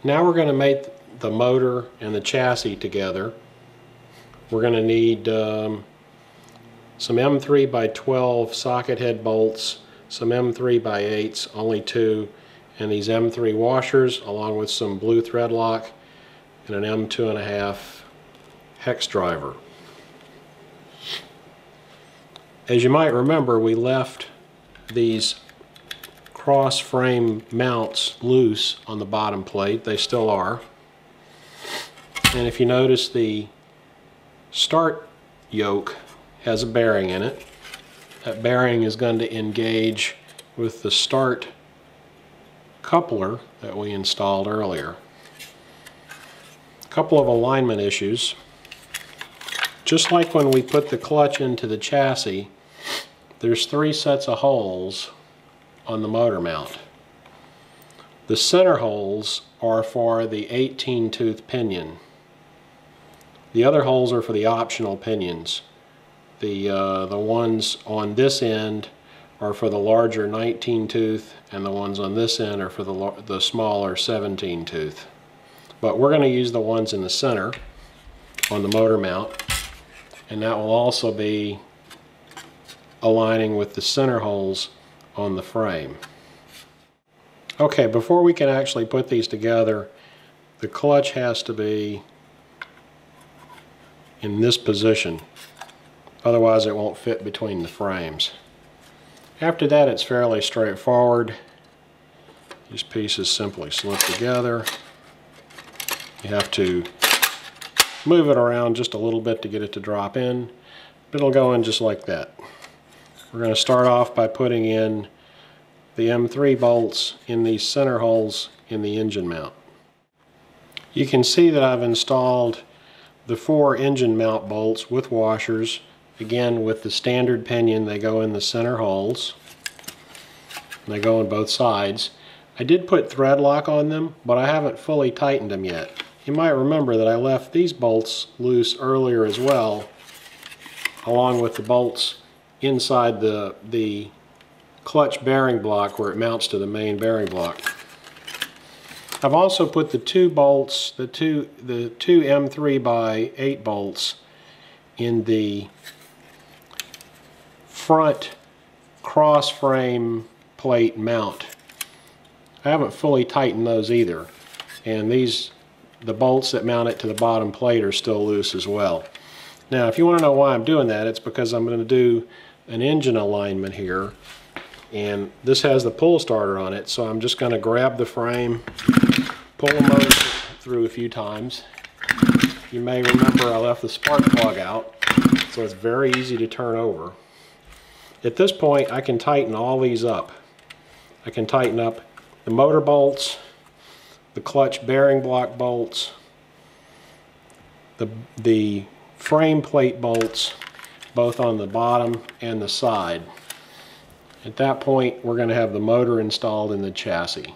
Now we're going to make the motor and the chassis together. We're going to need some M3 by 12 socket head bolts, some M3 by 8s, only 2, and these M3 washers along with some blue thread lock and an M2.5 hex driver. As you might remember, we left these cross frame mounts loose on the bottom plate. They still are. And if you notice, the start yoke has a bearing in it. That bearing is going to engage with the start coupler that we installed earlier. A couple of alignment issues. Just like when we put the clutch into the chassis, there's 3 sets of holes on the motor mount. The center holes are for the 18-tooth pinion. The other holes are for the optional pinions. The ones on this end are for the larger 19-tooth, and the ones on this end are for the smaller 17-tooth. But we're going to use the ones in the center on the motor mount, and that will also be aligning with the center holes on the frame. Okay, before we can actually put these together, the clutch has to be in this position. Otherwise it won't fit between the frames. After that, it's fairly straightforward. These pieces simply slip together. You have to move it around just a little bit to get it to drop in, but it'll go in just like that. We're going to start off by putting in the M3 bolts in these center holes in the engine mount. You can see that I've installed the 4 engine mount bolts with washers. Again, with the standard pinion, they go in the center holes. And they go on both sides. I did put thread lock on them, but I haven't fully tightened them yet. You might remember that I left these bolts loose earlier as well, along with the bolts inside the clutch bearing block where it mounts to the main bearing block. I've also put the 2 bolts, the two M3 by 8 bolts in the front cross frame plate mount. I haven't fully tightened those either, and the bolts that mount it to the bottom plate are still loose as well. Now, if you want to know why I'm doing that, it's because I'm going to do an engine alignment here, and this has the pull starter on it, so I'm just going to grab the frame, pull the motor through a few times. You may remember I left the spark plug out, so it's very easy to turn over. At this point, I can tighten all these up. I can tighten up the motor bolts, the clutch bearing block bolts, the frame plate bolts, both on the bottom and the side. At that point, we're going to have the motor installed in the chassis.